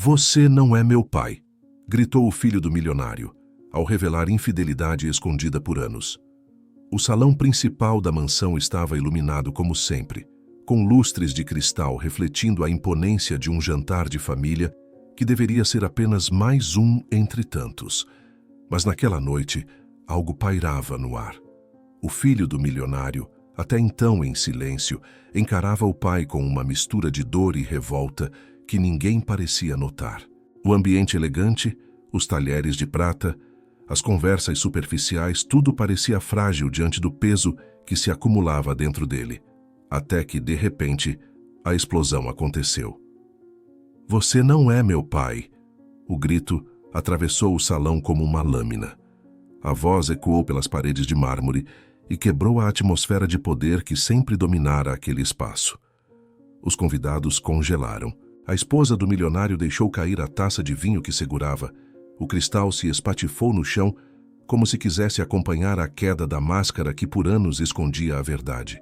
"Você não é meu pai", gritou o filho do milionário, ao revelar infidelidade escondida por anos. O salão principal da mansão estava iluminado como sempre, com lustres de cristal refletindo a imponência de um jantar de família que deveria ser apenas mais um entre tantos. Mas naquela noite, algo pairava no ar. O filho do milionário, até então em silêncio, encarava o pai com uma mistura de dor e revolta que ninguém parecia notar. O ambiente elegante, os talheres de prata, as conversas superficiais, tudo parecia frágil diante do peso que se acumulava dentro dele. Até que, de repente, a explosão aconteceu. "Você não é meu pai!" O grito atravessou o salão como uma lâmina. A voz ecoou pelas paredes de mármore e quebrou a atmosfera de poder que sempre dominara aquele espaço. Os convidados congelaram. A esposa do milionário deixou cair a taça de vinho que segurava. O cristal se espatifou no chão, como se quisesse acompanhar a queda da máscara que por anos escondia a verdade.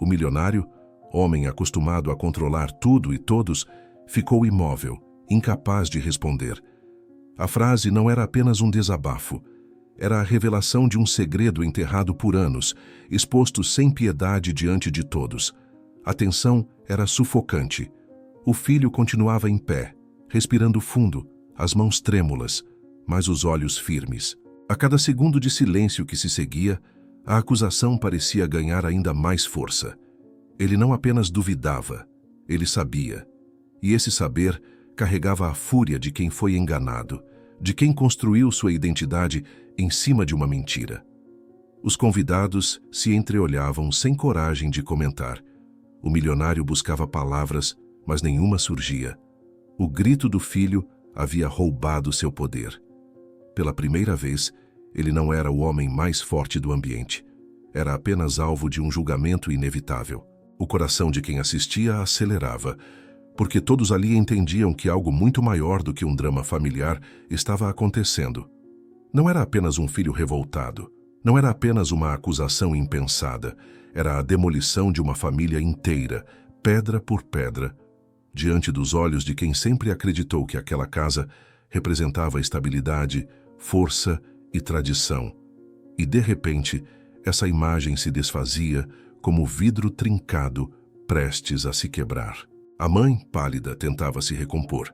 O milionário, homem acostumado a controlar tudo e todos, ficou imóvel, incapaz de responder. A frase não era apenas um desabafo. Era a revelação de um segredo enterrado por anos, exposto sem piedade diante de todos. A tensão era sufocante. O filho continuava em pé, respirando fundo, as mãos trêmulas, mas os olhos firmes. A cada segundo de silêncio que se seguia, a acusação parecia ganhar ainda mais força. Ele não apenas duvidava, ele sabia. E esse saber carregava a fúria de quem foi enganado, de quem construiu sua identidade em cima de uma mentira. Os convidados se entreolhavam sem coragem de comentar. O milionário buscava palavras, mas nenhuma surgia. O grito do filho havia roubado seu poder. Pela primeira vez, ele não era o homem mais forte do ambiente. Era apenas alvo de um julgamento inevitável. O coração de quem assistia acelerava, porque todos ali entendiam que algo muito maior do que um drama familiar estava acontecendo. Não era apenas um filho revoltado. Não era apenas uma acusação impensada. Era a demolição de uma família inteira, pedra por pedra, diante dos olhos de quem sempre acreditou que aquela casa representava estabilidade, força e tradição. E, de repente, essa imagem se desfazia como vidro trincado, prestes a se quebrar. A mãe, pálida, tentava se recompor,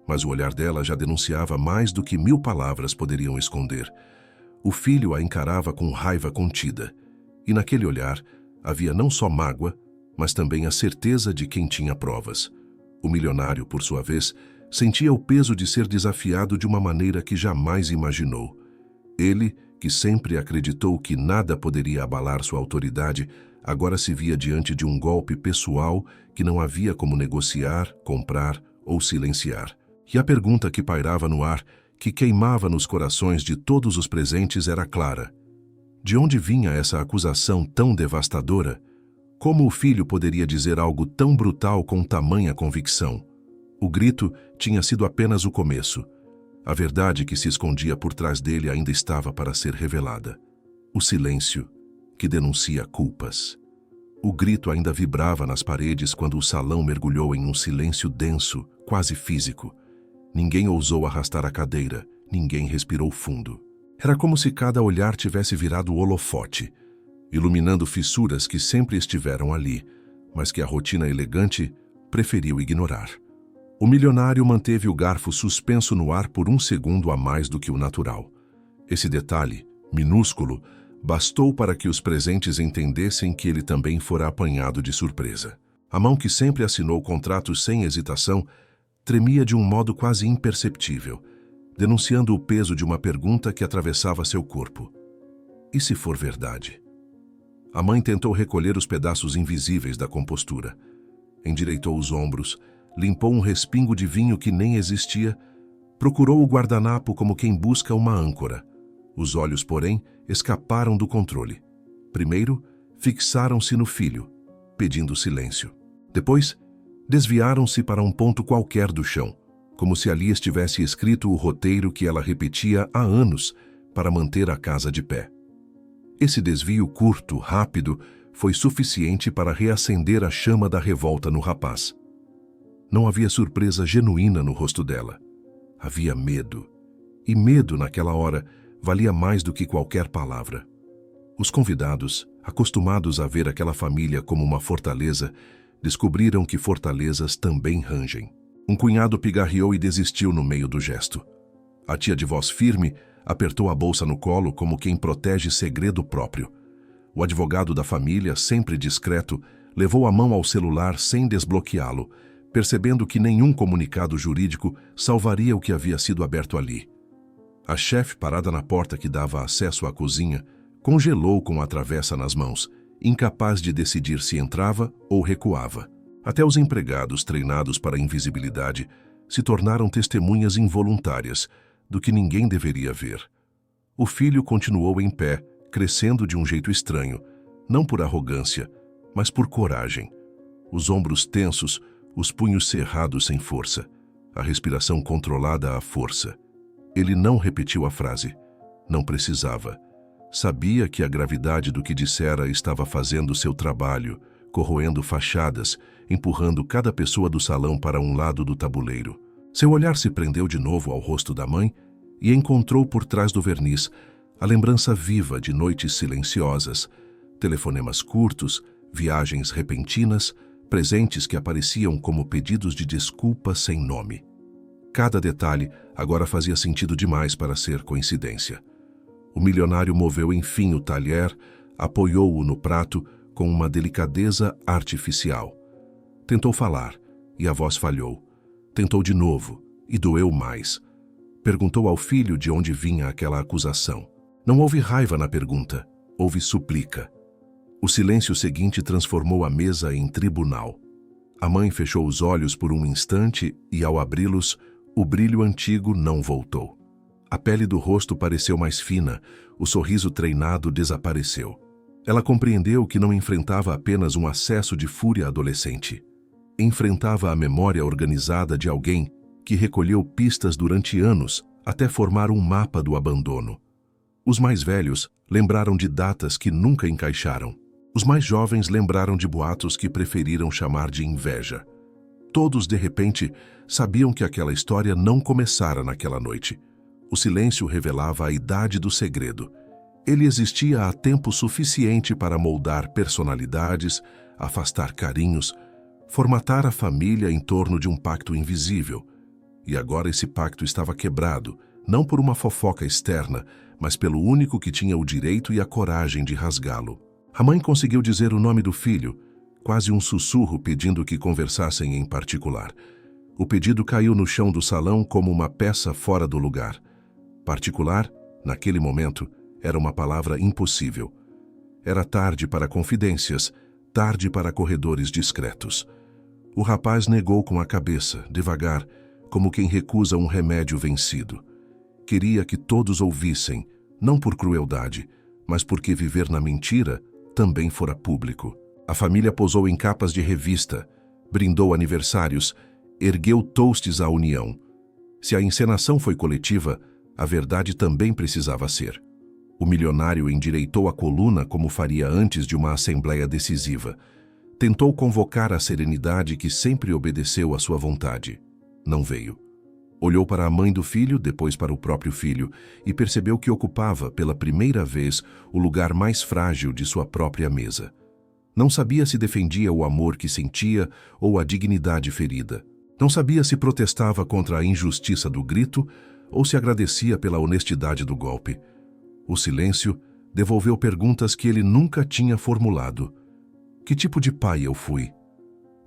mas o olhar dela já denunciava mais do que 1000 palavras poderiam esconder. O filho a encarava com raiva contida, e naquele olhar havia não só mágoa, mas também a certeza de quem tinha provas. O milionário, por sua vez, sentia o peso de ser desafiado de uma maneira que jamais imaginou. Ele, que sempre acreditou que nada poderia abalar sua autoridade, agora se via diante de um golpe pessoal que não havia como negociar, comprar ou silenciar. E a pergunta que pairava no ar, que queimava nos corações de todos os presentes, era clara. De onde vinha essa acusação tão devastadora? Como o filho poderia dizer algo tão brutal com tamanha convicção? O grito tinha sido apenas o começo. A verdade que se escondia por trás dele ainda estava para ser revelada. O silêncio, que denuncia culpas. O grito ainda vibrava nas paredes quando o salão mergulhou em um silêncio denso, quase físico. Ninguém ousou arrastar a cadeira, ninguém respirou fundo. Era como se cada olhar tivesse virado holofote, iluminando fissuras que sempre estiveram ali, mas que a rotina elegante preferiu ignorar. O milionário manteve o garfo suspenso no ar por 1 segundo a mais do que o natural. Esse detalhe, minúsculo, bastou para que os presentes entendessem que ele também fora apanhado de surpresa. A mão que sempre assinou contratos sem hesitação tremia de um modo quase imperceptível, denunciando o peso de uma pergunta que atravessava seu corpo. E se for verdade? A mãe tentou recolher os pedaços invisíveis da compostura. Endireitou os ombros, limpou um respingo de vinho que nem existia, procurou o guardanapo como quem busca uma âncora. Os olhos, porém, escaparam do controle. Primeiro, fixaram-se no filho, pedindo silêncio. Depois, desviaram-se para um ponto qualquer do chão, como se ali estivesse escrito o roteiro que ela repetia há anos para manter a casa de pé. Esse desvio curto, rápido, foi suficiente para reacender a chama da revolta no rapaz. Não havia surpresa genuína no rosto dela. Havia medo. E medo, naquela hora, valia mais do que qualquer palavra. Os convidados, acostumados a ver aquela família como uma fortaleza, descobriram que fortalezas também rangem. Um cunhado pigarreou e desistiu no meio do gesto. A tia de voz firme apertou a bolsa no colo como quem protege segredo próprio. O advogado da família, sempre discreto, levou a mão ao celular sem desbloqueá-lo, percebendo que nenhum comunicado jurídico salvaria o que havia sido aberto ali. A chefe, parada na porta que dava acesso à cozinha, congelou com a travessa nas mãos, incapaz de decidir se entrava ou recuava. Até os empregados treinados para a invisibilidade se tornaram testemunhas involuntárias do que ninguém deveria ver. O filho continuou em pé, crescendo de um jeito estranho, não por arrogância, mas por coragem. Os ombros tensos, os punhos cerrados sem força, a respiração controlada à força. Ele não repetiu a frase. Não precisava. Sabia que a gravidade do que dissera estava fazendo seu trabalho, corroendo fachadas, empurrando cada pessoa do salão para um lado do tabuleiro. Seu olhar se prendeu de novo ao rosto da mãe e encontrou por trás do verniz a lembrança viva de noites silenciosas, telefonemas curtos, viagens repentinas, presentes que apareciam como pedidos de desculpa sem nome. Cada detalhe agora fazia sentido demais para ser coincidência. O milionário moveu enfim o talher, apoiou-o no prato com uma delicadeza artificial. Tentou falar, e a voz falhou. Tentou de novo, e doeu mais. Perguntou ao filho de onde vinha aquela acusação. Não houve raiva na pergunta, houve súplica. O silêncio seguinte transformou a mesa em tribunal. A mãe fechou os olhos por um instante e, ao abri-los, o brilho antigo não voltou. A pele do rosto pareceu mais fina, o sorriso treinado desapareceu. Ela compreendeu que não enfrentava apenas um acesso de fúria adolescente. Enfrentava a memória organizada de alguém que recolheu pistas durante anos até formar um mapa do abandono. Os mais velhos lembraram de datas que nunca encaixaram. Os mais jovens lembraram de boatos que preferiram chamar de inveja. Todos, de repente, sabiam que aquela história não começara naquela noite. O silêncio revelava a idade do segredo. Ele existia há tempo suficiente para moldar personalidades, afastar carinhos, formatar a família em torno de um pacto invisível. E agora esse pacto estava quebrado, não por uma fofoca externa, mas pelo único que tinha o direito e a coragem de rasgá-lo. A mãe conseguiu dizer o nome do filho, quase um sussurro pedindo que conversassem em particular. O pedido caiu no chão do salão como uma peça fora do lugar. Particular, naquele momento, era uma palavra impossível. Era tarde para confidências, tarde para corredores discretos. O rapaz negou com a cabeça, devagar, como quem recusa um remédio vencido. Queria que todos ouvissem, não por crueldade, mas porque viver na mentira também fora público. A família posou em capas de revista, brindou aniversários, ergueu toastes à união. Se a encenação foi coletiva, a verdade também precisava ser. O milionário endireitou a coluna como faria antes de uma assembleia decisiva. Tentou convocar a serenidade que sempre obedeceu à sua vontade. Não veio. Olhou para a mãe do filho, depois para o próprio filho, e percebeu que ocupava, pela primeira vez, o lugar mais frágil de sua própria mesa. Não sabia se defendia o amor que sentia ou a dignidade ferida. Não sabia se protestava contra a injustiça do grito ou se agradecia pela honestidade do golpe. O silêncio devolveu perguntas que ele nunca tinha formulado. Que tipo de pai eu fui?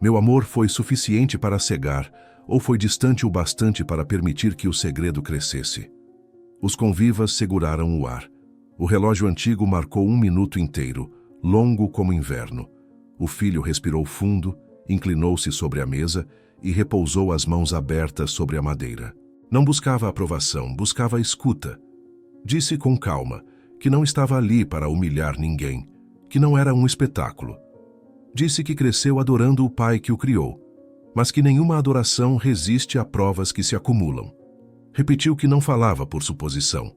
Meu amor foi suficiente para cegar, ou foi distante o bastante para permitir que o segredo crescesse? Os convivas seguraram o ar. O relógio antigo marcou 1 minuto inteiro, longo como inverno. O filho respirou fundo, inclinou-se sobre a mesa e repousou as mãos abertas sobre a madeira. Não buscava aprovação, buscava a escuta. Disse com calma que não estava ali para humilhar ninguém, que não era um espetáculo. Disse que cresceu adorando o pai que o criou, mas que nenhuma adoração resiste a provas que se acumulam. Repetiu que não falava por suposição.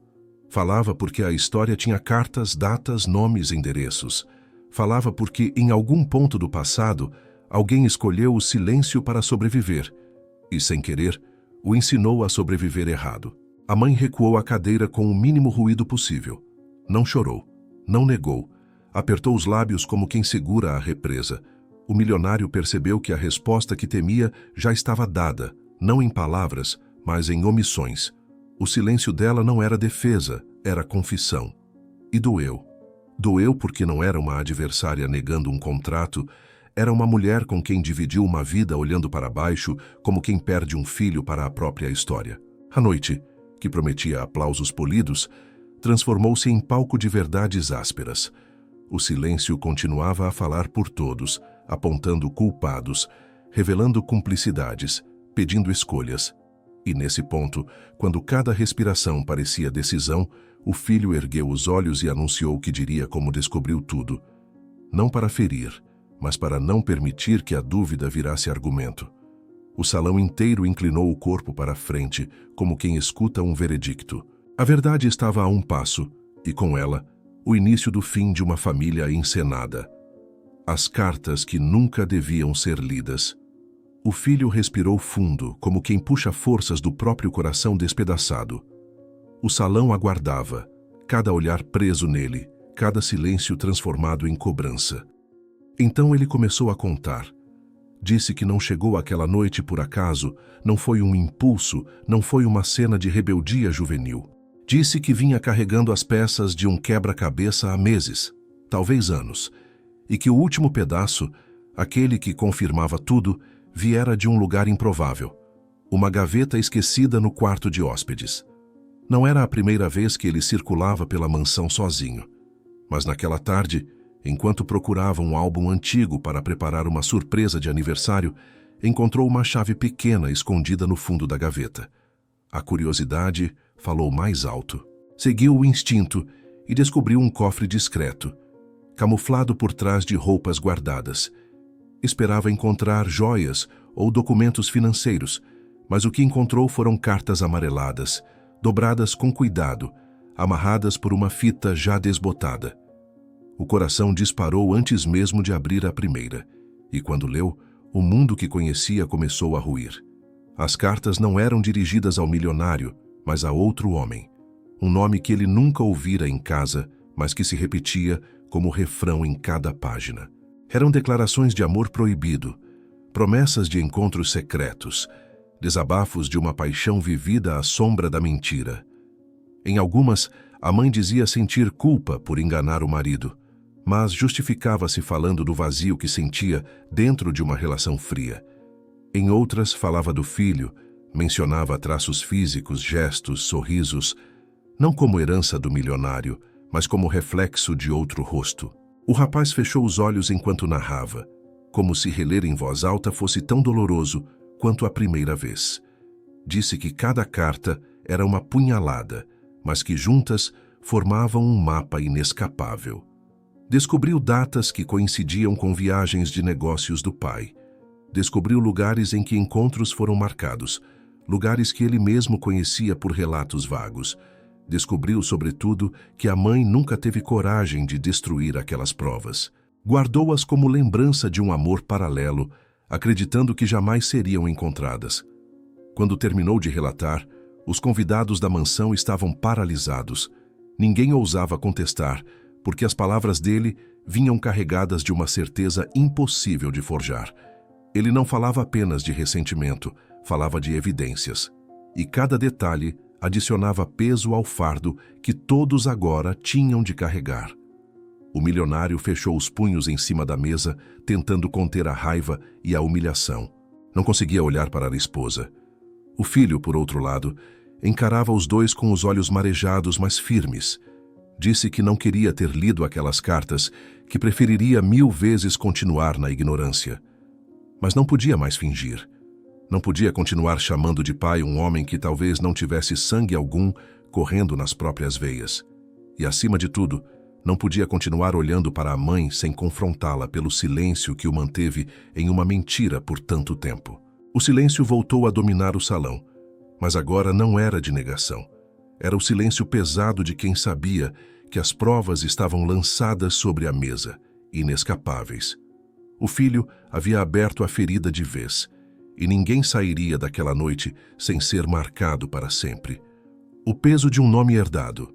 Falava porque a história tinha cartas, datas, nomes, endereços. Falava porque, em algum ponto do passado, Alguém escolheu o silêncio para sobreviver e, sem querer, o ensinou a sobreviver errado. A mãe recuou a cadeira com o mínimo ruído possível. Não chorou, não negou, apertou os lábios como quem segura a represa. O milionário percebeu que a resposta que temia já estava dada, não em palavras, mas em omissões. O silêncio dela não era defesa, era confissão. E doeu. Doeu porque não era uma adversária negando um contrato, era uma mulher com quem dividiu uma vida olhando para baixo, como quem perde um filho para a própria história. A noite, que prometia aplausos polidos, transformou-se em palco de verdades ásperas. O silêncio continuava a falar por todos, apontando culpados, revelando cumplicidades, pedindo escolhas. E nesse ponto, quando cada respiração parecia decisão, o filho ergueu os olhos e anunciou o que diria como descobriu tudo. Não para ferir, mas para não permitir que a dúvida virasse argumento. O salão inteiro inclinou o corpo para a frente, como quem escuta um veredicto. A verdade estava a um passo, e com ela, o início do fim de uma família encenada. As cartas que nunca deviam ser lidas. O filho respirou fundo, como quem puxa forças do próprio coração despedaçado. O salão aguardava, cada olhar preso nele, cada silêncio transformado em cobrança. Então ele começou a contar. Disse que não chegou aquela noite por acaso, não foi um impulso, não foi uma cena de rebeldia juvenil. Disse que vinha carregando as peças de um quebra-cabeça há meses, talvez anos, e que o último pedaço, aquele que confirmava tudo, viera de um lugar improvável, uma gaveta esquecida no quarto de hóspedes. Não era a primeira vez que ele circulava pela mansão sozinho, mas naquela tarde, enquanto procurava um álbum antigo para preparar uma surpresa de aniversário, encontrou uma chave pequena escondida no fundo da gaveta. A curiosidade falou mais alto. Seguiu o instinto e descobriu um cofre discreto, camuflado por trás de roupas guardadas. Esperava encontrar joias ou documentos financeiros, mas o que encontrou foram cartas amareladas, dobradas com cuidado, amarradas por uma fita já desbotada. O coração disparou antes mesmo de abrir a primeira, e quando leu, o mundo que conhecia começou a ruir. As cartas não eram dirigidas ao milionário, mas a outro homem. Um nome que ele nunca ouvira em casa, mas que se repetia como refrão em cada página. Eram declarações de amor proibido, promessas de encontros secretos, desabafos de uma paixão vivida à sombra da mentira. Em algumas, a mãe dizia sentir culpa por enganar o marido, mas justificava-se falando do vazio que sentia dentro de uma relação fria. Em outras, falava do filho, mencionava traços físicos, gestos, sorrisos, não como herança do milionário, mas como reflexo de outro rosto. O rapaz fechou os olhos enquanto narrava, como se reler em voz alta fosse tão doloroso quanto a primeira vez. Disse que cada carta era uma punhalada, mas que juntas formavam um mapa inescapável. Descobriu datas que coincidiam com viagens de negócios do pai. Descobriu lugares em que encontros foram marcados, lugares que ele mesmo conhecia por relatos vagos. Descobriu, sobretudo, que a mãe nunca teve coragem de destruir aquelas provas. Guardou-as como lembrança de um amor paralelo, acreditando que jamais seriam encontradas. Quando terminou de relatar, os convidados da mansão estavam paralisados. Ninguém ousava contestar, porque as palavras dele vinham carregadas de uma certeza impossível de forjar. Ele não falava apenas de ressentimento, falava de evidências. E cada detalhe adicionava peso ao fardo que todos agora tinham de carregar. O milionário fechou os punhos em cima da mesa, tentando conter a raiva e a humilhação. Não conseguia olhar para a esposa. O filho, por outro lado, encarava os dois com os olhos marejados, mas firmes. Disse que não queria ter lido aquelas cartas, que preferiria 1000 vezes continuar na ignorância. Mas não podia mais fingir. Não podia continuar chamando de pai um homem que talvez não tivesse sangue algum correndo nas próprias veias. E, acima de tudo, não podia continuar olhando para a mãe sem confrontá-la pelo silêncio que o manteve em uma mentira por tanto tempo. O silêncio voltou a dominar o salão, mas agora não era de negação. Era o silêncio pesado de quem sabia que as provas estavam lançadas sobre a mesa, inescapáveis. O filho havia aberto a ferida de vez, e ninguém sairia daquela noite sem ser marcado para sempre. O peso de um nome herdado.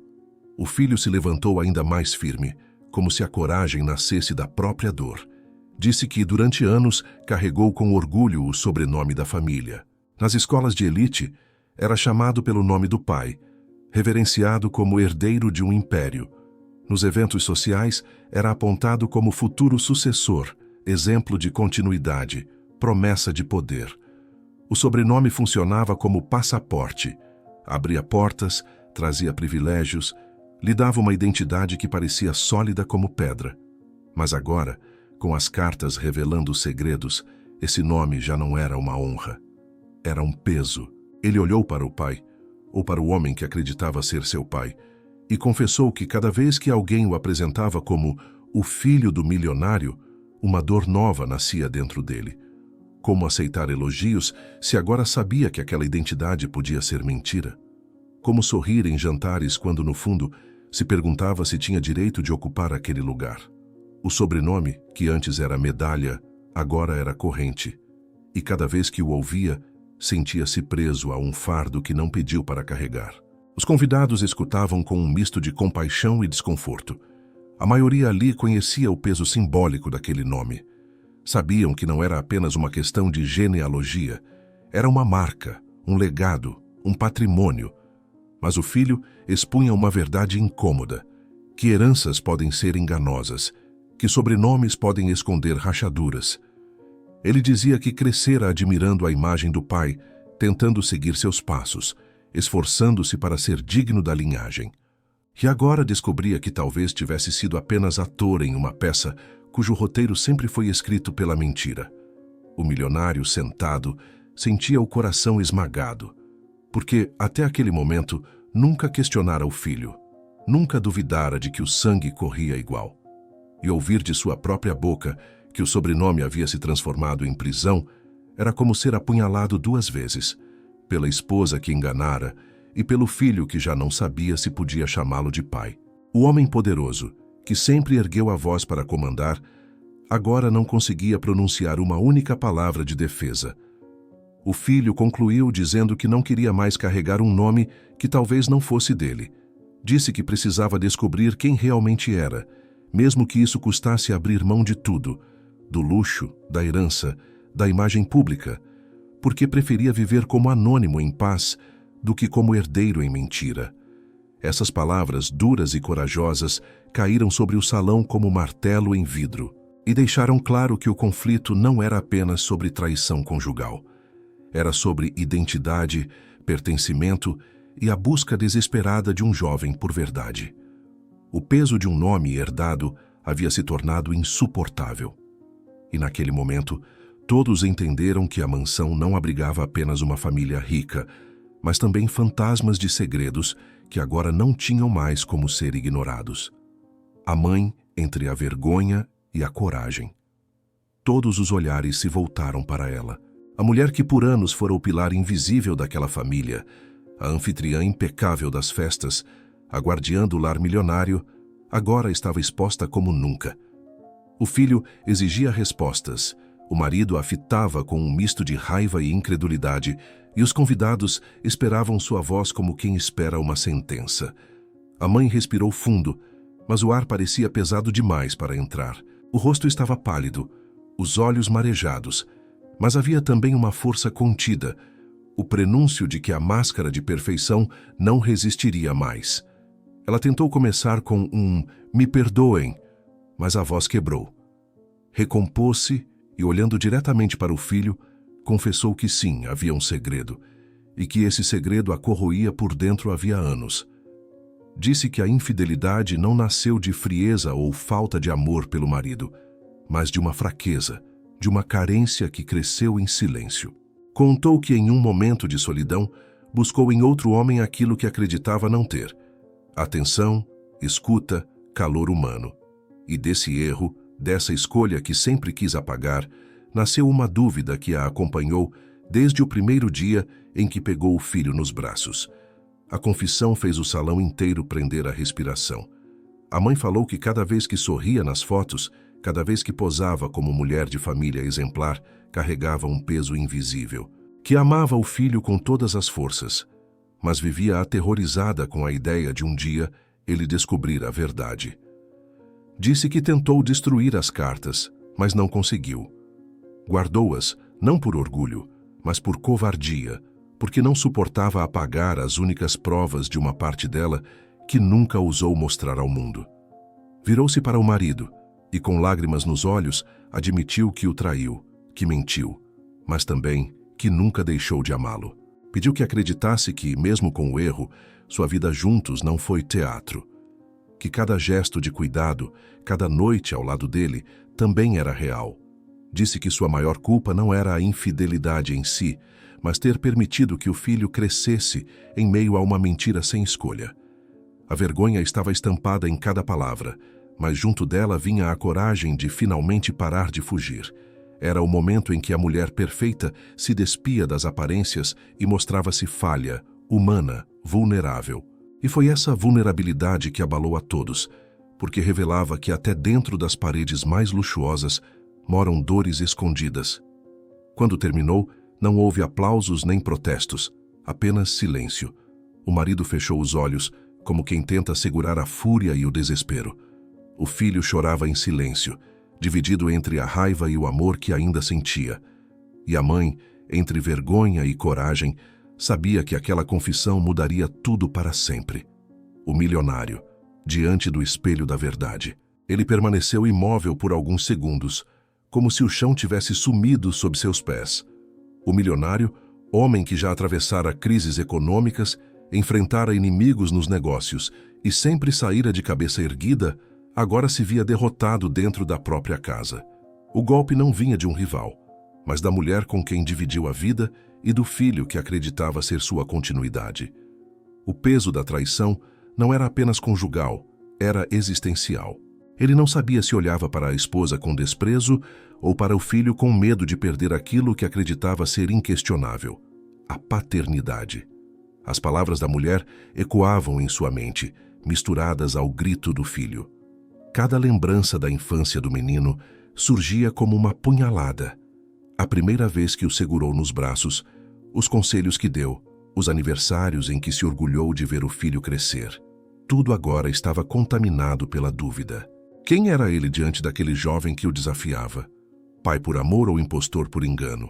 O filho se levantou ainda mais firme, como se a coragem nascesse da própria dor. Disse que, durante anos, carregou com orgulho o sobrenome da família. Nas escolas de elite, era chamado pelo nome do pai, reverenciado como herdeiro de um império. Nos eventos sociais, era apontado como futuro sucessor, exemplo de continuidade, promessa de poder. O sobrenome funcionava como passaporte. Abria portas, trazia privilégios, lhe dava uma identidade que parecia sólida como pedra. Mas agora, com as cartas revelando os segredos, esse nome já não era uma honra. Era um peso. Ele olhou para o pai, ou para o homem que acreditava ser seu pai, e confessou que cada vez que alguém o apresentava como o filho do milionário, uma dor nova nascia dentro dele. Como aceitar elogios se agora sabia que aquela identidade podia ser mentira? Como sorrir em jantares quando, no fundo, se perguntava se tinha direito de ocupar aquele lugar? O sobrenome, que antes era medalha, agora era corrente, e cada vez que o ouvia, sentia-se preso a um fardo que não pediu para carregar. Os convidados escutavam com um misto de compaixão e desconforto. A maioria ali conhecia o peso simbólico daquele nome. Sabiam que não era apenas uma questão de genealogia, era uma marca, um legado, um patrimônio. Mas o filho expunha uma verdade incômoda, que heranças podem ser enganosas, que sobrenomes podem esconder rachaduras. Ele dizia que crescera admirando a imagem do pai, tentando seguir seus passos, esforçando-se para ser digno da linhagem. E agora descobria que talvez tivesse sido apenas ator em uma peça cujo roteiro sempre foi escrito pela mentira. O milionário, sentado, sentia o coração esmagado, porque, até aquele momento, nunca questionara o filho, nunca duvidara de que o sangue corria igual. E ouvir de sua própria boca que o sobrenome havia se transformado em prisão era como ser apunhalado duas vezes, pela esposa que enganara e pelo filho que já não sabia se podia chamá-lo de pai. O homem poderoso, que sempre ergueu a voz para comandar, agora não conseguia pronunciar uma única palavra de defesa. O filho concluiu dizendo que não queria mais carregar um nome que talvez não fosse dele. Disse que precisava descobrir quem realmente era, mesmo que isso custasse abrir mão de tudo, do luxo, da herança, da imagem pública, porque preferia viver como anônimo em paz do que como herdeiro em mentira. Essas palavras duras e corajosas caíram sobre o salão como martelo em vidro e deixaram claro que o conflito não era apenas sobre traição conjugal. Era sobre identidade, pertencimento e a busca desesperada de um jovem por verdade. O peso de um nome herdado havia se tornado insuportável. E naquele momento, todos entenderam que a mansão não abrigava apenas uma família rica, mas também fantasmas de segredos que agora não tinham mais como ser ignorados. A mãe entre a vergonha e a coragem. Todos os olhares se voltaram para ela. A mulher que por anos fora o pilar invisível daquela família, a anfitriã impecável das festas, a guardiã do lar milionário, agora estava exposta como nunca. O filho exigia respostas, o marido a fitava com um misto de raiva e incredulidade, e os convidados esperavam sua voz como quem espera uma sentença. A mãe respirou fundo, mas o ar parecia pesado demais para entrar. O rosto estava pálido, os olhos marejados, mas havia também uma força contida, o prenúncio de que a máscara de perfeição não resistiria mais. Ela tentou começar com um "me perdoem", mas a voz quebrou. Recompôs-se e, olhando diretamente para o filho, confessou que sim, havia um segredo, e que esse segredo a corroía por dentro havia anos. Disse que a infidelidade não nasceu de frieza ou falta de amor pelo marido, mas de uma fraqueza, de uma carência que cresceu em silêncio. Contou que em um momento de solidão, buscou em outro homem aquilo que acreditava não ter: atenção, escuta, calor humano. E desse erro, dessa escolha que sempre quis apagar, nasceu uma dúvida que a acompanhou desde o primeiro dia em que pegou o filho nos braços. A confissão fez o salão inteiro prender a respiração. A mãe falou que cada vez que sorria nas fotos, Cada vez que posava como mulher de família exemplar, carregava um peso invisível. Que amava o filho com todas as forças, mas vivia aterrorizada com a ideia de um dia ele descobrir a verdade. Disse que tentou destruir as cartas, mas não conseguiu. Guardou-as, não por orgulho, mas por covardia, porque não suportava apagar as únicas provas de uma parte dela que nunca ousou mostrar ao mundo. Virou-se para o marido e, com lágrimas nos olhos, admitiu que o traiu, que mentiu, mas também que nunca deixou de amá-lo. Pediu que acreditasse que, mesmo com o erro, sua vida juntos não foi teatro. Que cada gesto de cuidado, cada noite ao lado dele, também era real. Disse que sua maior culpa não era a infidelidade em si, mas ter permitido que o filho crescesse em meio a uma mentira sem escolha. A vergonha estava estampada em cada palavra, mas junto dela vinha a coragem de finalmente parar de fugir. Era o momento em que a mulher perfeita se despia das aparências e mostrava-se falha, humana, vulnerável. E foi essa vulnerabilidade que abalou a todos, porque revelava que até dentro das paredes mais luxuosas moram dores escondidas. Quando terminou, não houve aplausos nem protestos, apenas silêncio. O marido fechou os olhos, como quem tenta segurar a fúria e o desespero. O filho chorava em silêncio, dividido entre a raiva e o amor que ainda sentia. E a mãe, entre vergonha e coragem, sabia que aquela confissão mudaria tudo para sempre. O milionário, diante do espelho da verdade. Ele permaneceu imóvel por alguns segundos, como se o chão tivesse sumido sob seus pés. O milionário, homem que já atravessara crises econômicas, enfrentara inimigos nos negócios e sempre saíra de cabeça erguida, agora se via derrotado dentro da própria casa. O golpe não vinha de um rival, mas da mulher com quem dividiu a vida e do filho que acreditava ser sua continuidade. O peso da traição não era apenas conjugal, era existencial. Ele não sabia se olhava para a esposa com desprezo ou para o filho com medo de perder aquilo que acreditava ser inquestionável: a paternidade. As palavras da mulher ecoavam em sua mente, misturadas ao grito do filho. Cada lembrança da infância do menino surgia como uma punhalada. A primeira vez que o segurou nos braços, os conselhos que deu, os aniversários em que se orgulhou de ver o filho crescer. Tudo agora estava contaminado pela dúvida. Quem era ele diante daquele jovem que o desafiava? Pai por amor ou impostor por engano?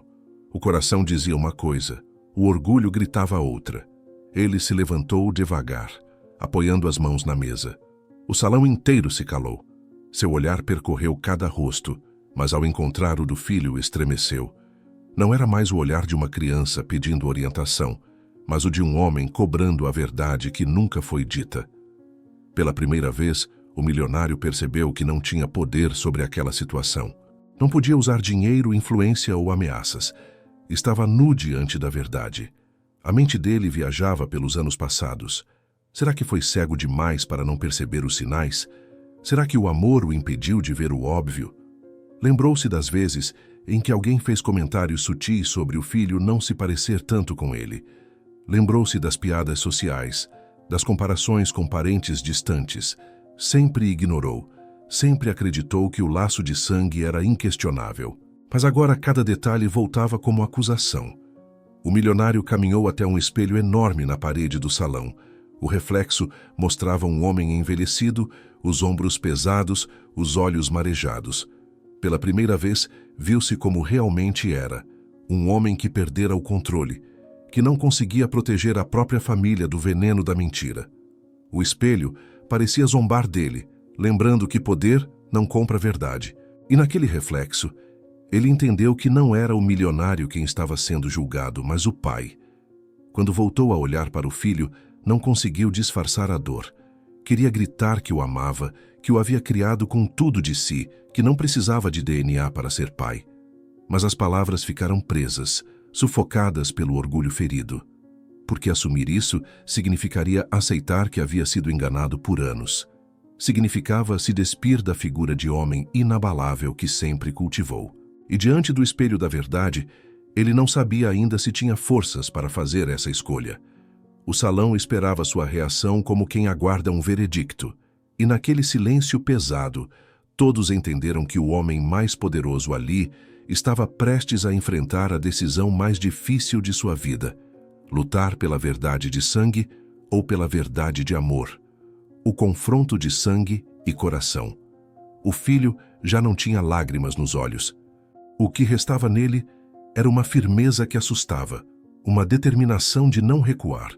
O coração dizia uma coisa, o orgulho gritava outra. Ele se levantou devagar, apoiando as mãos na mesa. O salão inteiro se calou. Seu olhar percorreu cada rosto, mas ao encontrar o do filho estremeceu. Não era mais o olhar de uma criança pedindo orientação, mas o de um homem cobrando a verdade que nunca foi dita. Pela primeira vez, o milionário percebeu que não tinha poder sobre aquela situação. Não podia usar dinheiro, influência ou ameaças. Estava nu diante da verdade. A mente dele viajava pelos anos passados. Será que foi cego demais para não perceber os sinais? Será que o amor o impediu de ver o óbvio? Lembrou-se das vezes em que alguém fez comentários sutis sobre o filho não se parecer tanto com ele. Lembrou-se das piadas sociais, das comparações com parentes distantes. Sempre ignorou, sempre acreditou que o laço de sangue era inquestionável. Mas agora cada detalhe voltava como acusação. O milionário caminhou até um espelho enorme na parede do salão. O reflexo mostrava um homem envelhecido, os ombros pesados, os olhos marejados. Pela primeira vez, viu-se como realmente era, um homem que perdera o controle, que não conseguia proteger a própria família do veneno da mentira. O espelho parecia zombar dele, lembrando que poder não compra verdade. E naquele reflexo, ele entendeu que não era o milionário quem estava sendo julgado, mas o pai. Quando voltou a olhar para o filho, não conseguiu disfarçar a dor. Queria gritar que o amava, que o havia criado com tudo de si, que não precisava de DNA para ser pai. Mas as palavras ficaram presas, sufocadas pelo orgulho ferido. Porque assumir isso significaria aceitar que havia sido enganado por anos. Significava se despir da figura de homem inabalável que sempre cultivou. E diante do espelho da verdade, ele não sabia ainda se tinha forças para fazer essa escolha. O salão esperava sua reação como quem aguarda um veredicto. E naquele silêncio pesado, Todos entenderam que o homem mais poderoso ali estava prestes a enfrentar a decisão mais difícil de sua vida: lutar pela verdade de sangue ou pela verdade de amor. O confronto de sangue e coração. O filho já não tinha lágrimas nos olhos. O que restava nele era uma firmeza que assustava, uma determinação de não recuar.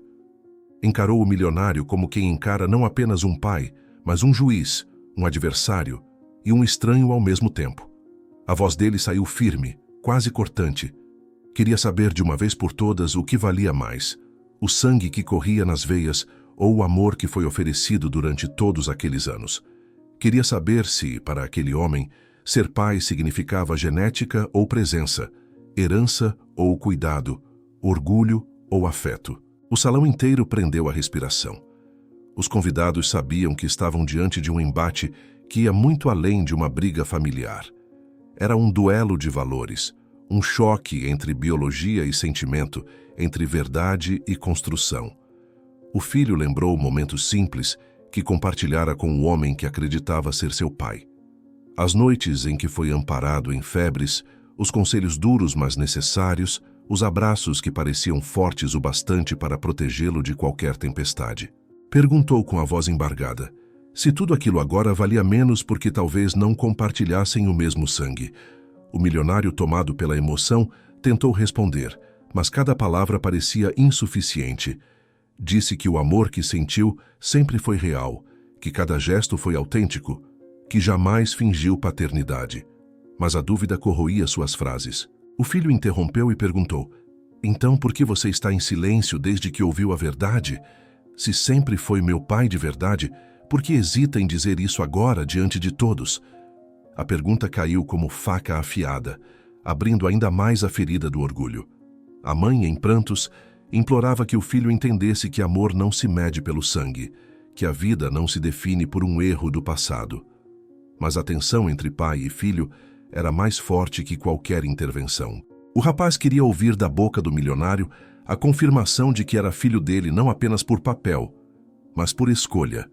Encarou o milionário como quem encara não apenas um pai, mas um juiz, um adversário e um estranho ao mesmo tempo. A voz dele saiu firme, quase cortante. Queria saber de uma vez por todas o que valia mais: o sangue que corria nas veias ou o amor que foi oferecido durante todos aqueles anos. Queria saber se, para aquele homem, ser pai significava genética ou presença, herança ou cuidado, orgulho ou afeto. O salão inteiro prendeu a respiração. Os convidados sabiam que estavam diante de um embate que ia muito além de uma briga familiar. Era um duelo de valores, um choque entre biologia e sentimento, entre verdade e construção. O filho lembrou momentos simples que compartilhara com o homem que acreditava ser seu pai. As noites em que foi amparado em febres, os conselhos duros mas necessários, os abraços que pareciam fortes o bastante para protegê-lo de qualquer tempestade. Perguntou com a voz embargada se tudo aquilo agora valia menos porque talvez não compartilhassem o mesmo sangue. O milionário, tomado pela emoção, tentou responder, mas cada palavra parecia insuficiente. Disse que o amor que sentiu sempre foi real, que cada gesto foi autêntico, que jamais fingiu paternidade. Mas a dúvida corroía suas frases. O filho interrompeu e perguntou: então por que você está em silêncio desde que ouviu a verdade? Se sempre foi meu pai de verdade, por que hesita em dizer isso agora diante de todos? A pergunta caiu como faca afiada, abrindo ainda mais a ferida do orgulho. A mãe, em prantos, implorava que o filho entendesse que amor não se mede pelo sangue, que a vida não se define por um erro do passado. Mas a tensão entre pai e filho era mais forte que qualquer intervenção. O rapaz queria ouvir da boca do milionário a confirmação de que era filho dele não apenas por papel, mas por escolha.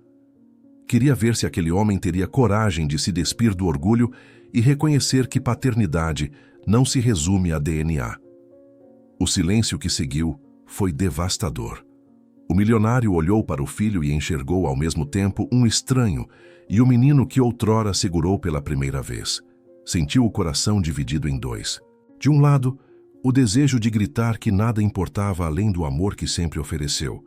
Queria ver se aquele homem teria coragem de se despir do orgulho e reconhecer que paternidade não se resume a DNA. O silêncio que seguiu foi devastador. O milionário olhou para o filho e enxergou ao mesmo tempo um estranho e o menino que outrora segurou pela primeira vez. Sentiu o coração dividido em dois. De um lado, o desejo de gritar que nada importava além do amor que sempre ofereceu.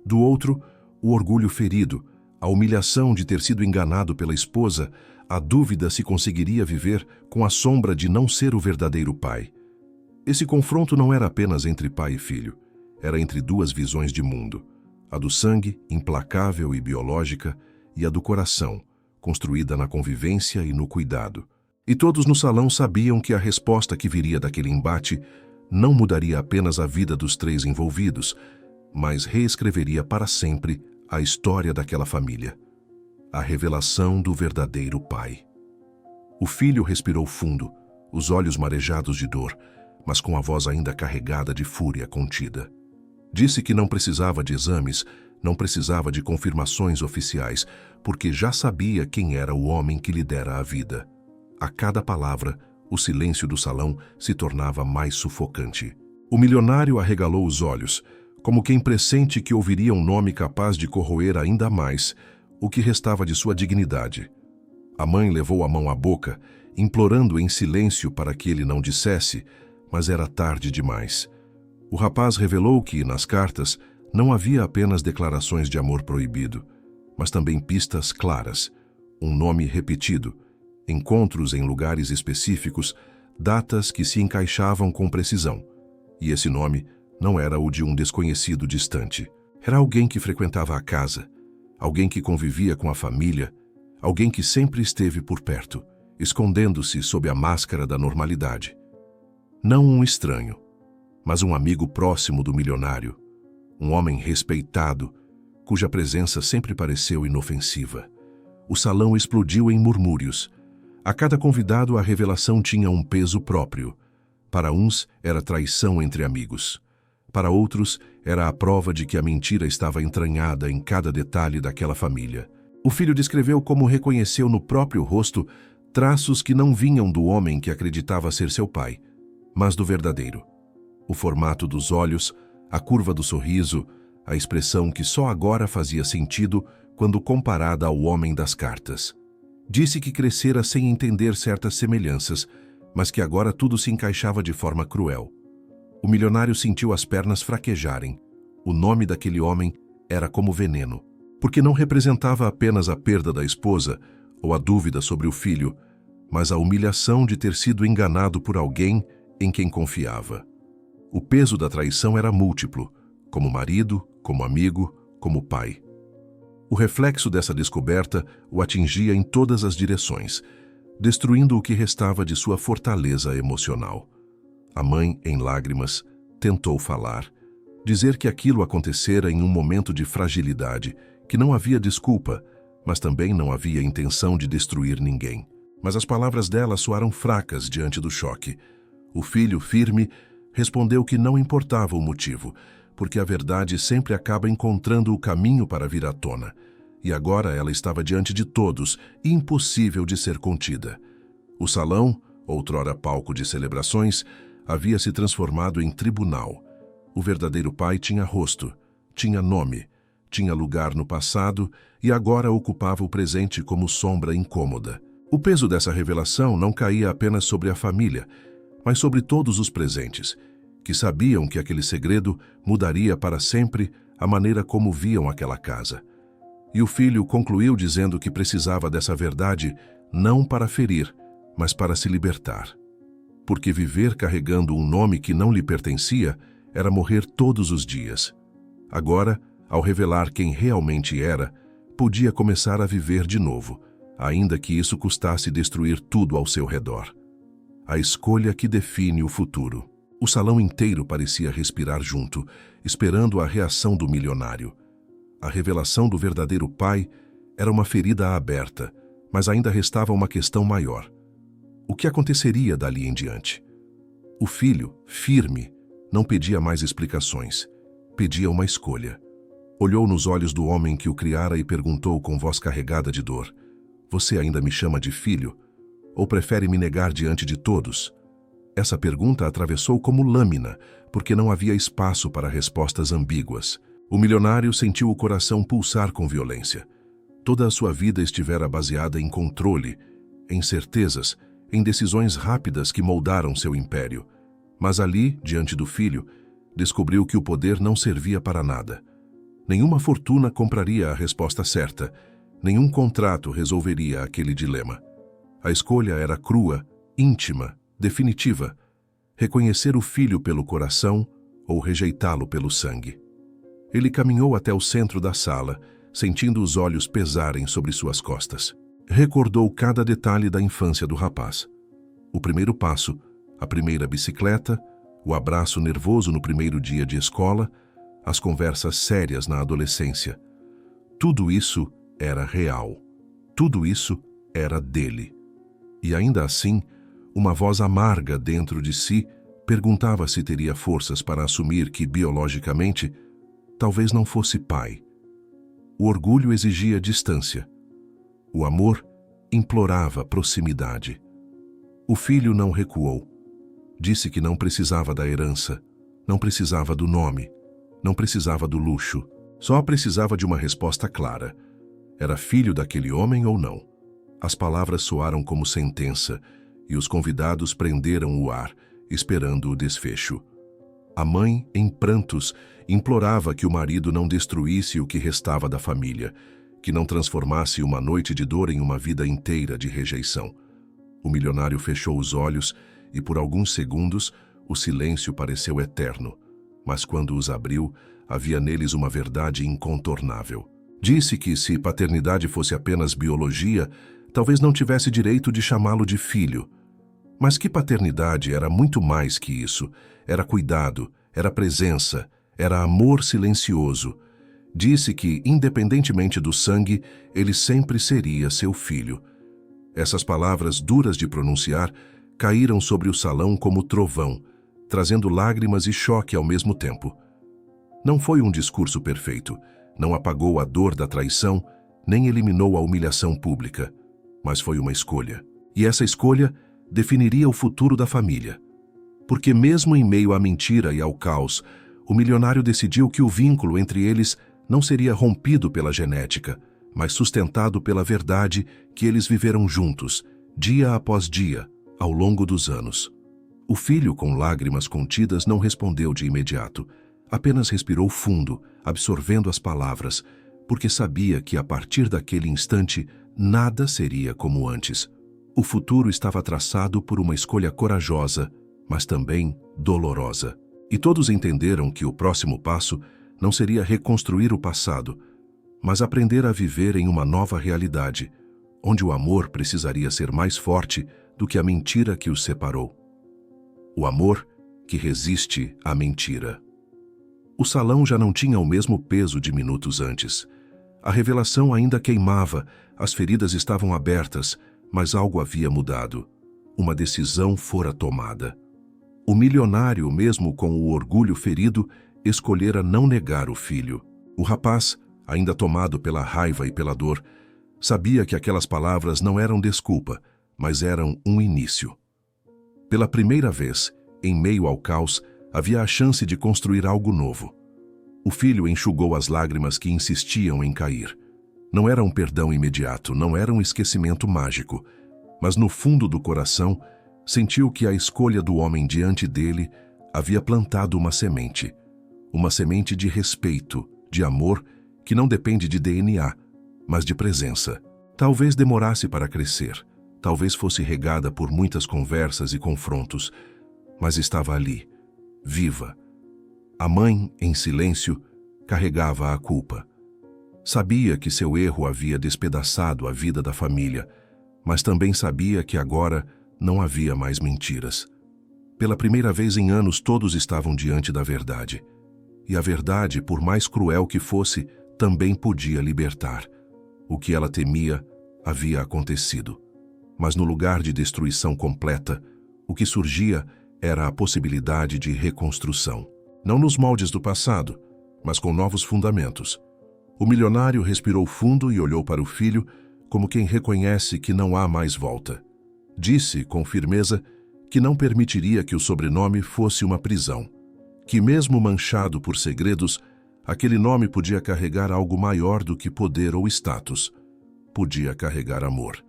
Do outro, o orgulho ferido, a humilhação de ter sido enganado pela esposa, a dúvida se conseguiria viver com a sombra de não ser o verdadeiro pai. Esse confronto não era apenas entre pai e filho. Era entre duas visões de mundo: a do sangue, implacável e biológica, e a do coração, construída na convivência e no cuidado. E todos no salão sabiam que a resposta que viria daquele embate não mudaria apenas a vida dos três envolvidos, mas reescreveria para sempre a história daquela família. A revelação do verdadeiro pai. O filho respirou fundo, os olhos marejados de dor, mas com a voz ainda carregada de fúria contida. Disse que não precisava de exames, não precisava de confirmações oficiais, porque já sabia quem era o homem que lhe dera a vida. A cada palavra, o silêncio do salão se tornava mais sufocante. O milionário arregalou os olhos, como quem pressente que ouviria um nome capaz de corroer ainda mais o que restava de sua dignidade. A mãe levou a mão à boca, implorando em silêncio para que ele não dissesse, mas era tarde demais. O rapaz revelou que, nas cartas, não havia apenas declarações de amor proibido, mas também pistas claras, um nome repetido, encontros em lugares específicos, datas que se encaixavam com precisão. E esse nome não era o de um desconhecido distante. Era alguém que frequentava a casa, alguém que convivia com a família, alguém que sempre esteve por perto, escondendo-se sob a máscara da normalidade. Não um estranho, mas um amigo próximo do milionário, um homem respeitado, cuja presença sempre pareceu inofensiva. O salão explodiu em murmúrios. A cada convidado a revelação tinha um peso próprio. Para uns era traição entre amigos. Para outros era a prova de que a mentira estava entranhada em cada detalhe daquela família. O filho descreveu como reconheceu no próprio rosto traços que não vinham do homem que acreditava ser seu pai, mas do verdadeiro. O formato dos olhos, a curva do sorriso, a expressão que só agora fazia sentido quando comparada ao homem das cartas. Disse que crescera sem entender certas semelhanças, mas que agora tudo se encaixava de forma cruel. O milionário sentiu as pernas fraquejarem. O nome daquele homem era como veneno, porque não representava apenas a perda da esposa ou a dúvida sobre o filho, mas a humilhação de ter sido enganado por alguém em quem confiava. O peso da traição era múltiplo, como marido, como amigo, como pai. O reflexo dessa descoberta o atingia em todas as direções, destruindo o que restava de sua fortaleza emocional. A mãe, em lágrimas, tentou falar, dizer que aquilo acontecera em um momento de fragilidade, que não havia desculpa, mas também não havia intenção de destruir ninguém. Mas as palavras dela soaram fracas diante do choque. O filho, firme, respondeu que não importava o motivo, porque a verdade sempre acaba encontrando o caminho para vir à tona. E agora ela estava diante de todos, impossível de ser contida. O salão, outrora palco de celebrações, havia se transformado em tribunal. O verdadeiro pai tinha rosto, tinha nome, tinha lugar no passado e agora ocupava o presente como sombra incômoda. O peso dessa revelação não caía apenas sobre a família, mas sobre todos os presentes, que sabiam que aquele segredo mudaria para sempre a maneira como viam aquela casa. E o filho concluiu dizendo que precisava dessa verdade não para ferir, mas para se libertar. Porque viver carregando um nome que não lhe pertencia era morrer todos os dias. Agora, ao revelar quem realmente era, podia começar a viver de novo, ainda que isso custasse destruir tudo ao seu redor. A escolha que define o futuro. O salão inteiro parecia respirar junto, esperando a reação do milionário. A revelação do verdadeiro pai era uma ferida aberta, mas ainda restava uma questão maior. O que aconteceria dali em diante? O filho, firme, não pedia mais explicações. Pedia uma escolha. Olhou nos olhos do homem que o criara e perguntou com voz carregada de dor: "Você ainda me chama de filho? Ou prefere me negar diante de todos?" Essa pergunta atravessou como lâmina, porque não havia espaço para respostas ambíguas. O milionário sentiu o coração pulsar com violência. Toda a sua vida estivera baseada em controle, em certezas, em decisões rápidas que moldaram seu império. Mas ali, diante do filho, descobriu que o poder não servia para nada. Nenhuma fortuna compraria a resposta certa, nenhum contrato resolveria aquele dilema. A escolha era crua, íntima, definitiva: reconhecer o filho pelo coração ou rejeitá-lo pelo sangue. Ele caminhou até o centro da sala, sentindo os olhos pesarem sobre suas costas. Recordou cada detalhe da infância do rapaz. O primeiro passo, a primeira bicicleta, o abraço nervoso no primeiro dia de escola, as conversas sérias na adolescência. Tudo isso era real. Tudo isso era dele. E ainda assim, uma voz amarga dentro de si perguntava se teria forças para assumir que, biologicamente, talvez não fosse pai. O orgulho exigia distância. O amor implorava proximidade. O filho não recuou. Disse que não precisava da herança, não precisava do nome, não precisava do luxo. Só precisava de uma resposta clara. Era filho daquele homem ou não? As palavras soaram como sentença, e os convidados prenderam o ar, esperando o desfecho. A mãe, em prantos, implorava que o marido não destruísse o que restava da família, que não transformasse uma noite de dor em uma vida inteira de rejeição. O milionário fechou os olhos e, por alguns segundos, o silêncio pareceu eterno. Mas quando os abriu, havia neles uma verdade incontornável. Disse que, se paternidade fosse apenas biologia, talvez não tivesse direito de chamá-lo de filho. Mas que paternidade era muito mais que isso. Era cuidado, era presença, era amor silencioso. Disse que, independentemente do sangue, ele sempre seria seu filho. Essas palavras duras de pronunciar caíram sobre o salão como trovão, trazendo lágrimas e choque ao mesmo tempo. Não foi um discurso perfeito, não apagou a dor da traição, nem eliminou a humilhação pública, mas foi uma escolha. E essa escolha definiria o futuro da família. Porque mesmo em meio à mentira e ao caos, o milionário decidiu que o vínculo entre eles não seria rompido pela genética, mas sustentado pela verdade que eles viveram juntos, dia após dia, ao longo dos anos. O filho, com lágrimas contidas, não respondeu de imediato, apenas respirou fundo, absorvendo as palavras, porque sabia que a partir daquele instante nada seria como antes. O futuro estava traçado por uma escolha corajosa, mas também dolorosa. E todos entenderam que o próximo passo não seria reconstruir o passado, mas aprender a viver em uma nova realidade, onde o amor precisaria ser mais forte do que a mentira que os separou. O amor que resiste à mentira. O salão já não tinha o mesmo peso de minutos antes. A revelação ainda queimava, as feridas estavam abertas, mas algo havia mudado. Uma decisão fora tomada. O milionário, mesmo com o orgulho ferido, escolhera não negar o filho. O rapaz, ainda tomado pela raiva e pela dor, sabia que aquelas palavras não eram desculpa, mas eram um início. Pela primeira vez, em meio ao caos, havia a chance de construir algo novo. O filho enxugou as lágrimas que insistiam em cair. Não era um perdão imediato, não era um esquecimento mágico, mas no fundo do coração, sentiu que a escolha do homem diante dele havia plantado uma semente de respeito, de amor, que não depende de DNA, mas de presença. Talvez demorasse para crescer, talvez fosse regada por muitas conversas e confrontos, mas estava ali, viva. A mãe, em silêncio, carregava a culpa. Sabia que seu erro havia despedaçado a vida da família, mas também sabia que agora não havia mais mentiras. Pela primeira vez em anos, todos estavam diante da verdade. E a verdade, por mais cruel que fosse, também podia libertar. O que ela temia havia acontecido. Mas no lugar de destruição completa, o que surgia era a possibilidade de reconstrução. Não nos moldes do passado, mas com novos fundamentos. O milionário respirou fundo e olhou para o filho como quem reconhece que não há mais volta. Disse, com firmeza, que não permitiria que o sobrenome fosse uma prisão, que mesmo manchado por segredos, aquele nome podia carregar algo maior do que poder ou status. Podia carregar amor.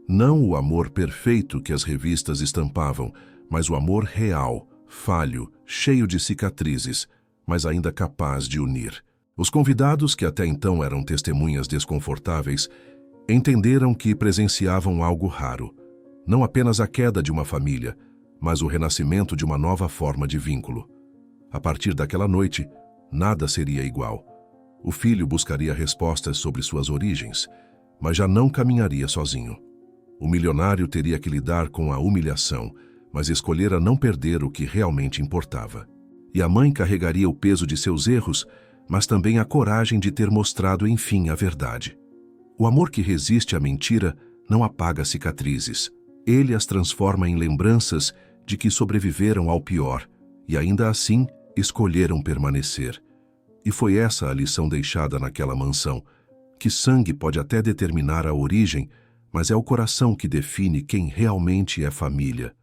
Não o amor perfeito que as revistas estampavam, mas o amor real, falho, cheio de cicatrizes, mas ainda capaz de unir. Os convidados, que até então eram testemunhas desconfortáveis, entenderam que presenciavam algo raro. Não apenas a queda de uma família, mas o renascimento de uma nova forma de vínculo. A partir daquela noite, nada seria igual. O filho buscaria respostas sobre suas origens, mas já não caminharia sozinho. O milionário teria que lidar com a humilhação, mas escolhera não perder o que realmente importava. E a mãe carregaria o peso de seus erros, mas também a coragem de ter mostrado enfim a verdade. O amor que resiste à mentira não apaga cicatrizes. Ele as transforma em lembranças de que sobreviveram ao pior e ainda assim escolheram permanecer. E foi essa a lição deixada naquela mansão, que sangue pode até determinar a origem, mas é o coração que define quem realmente é família.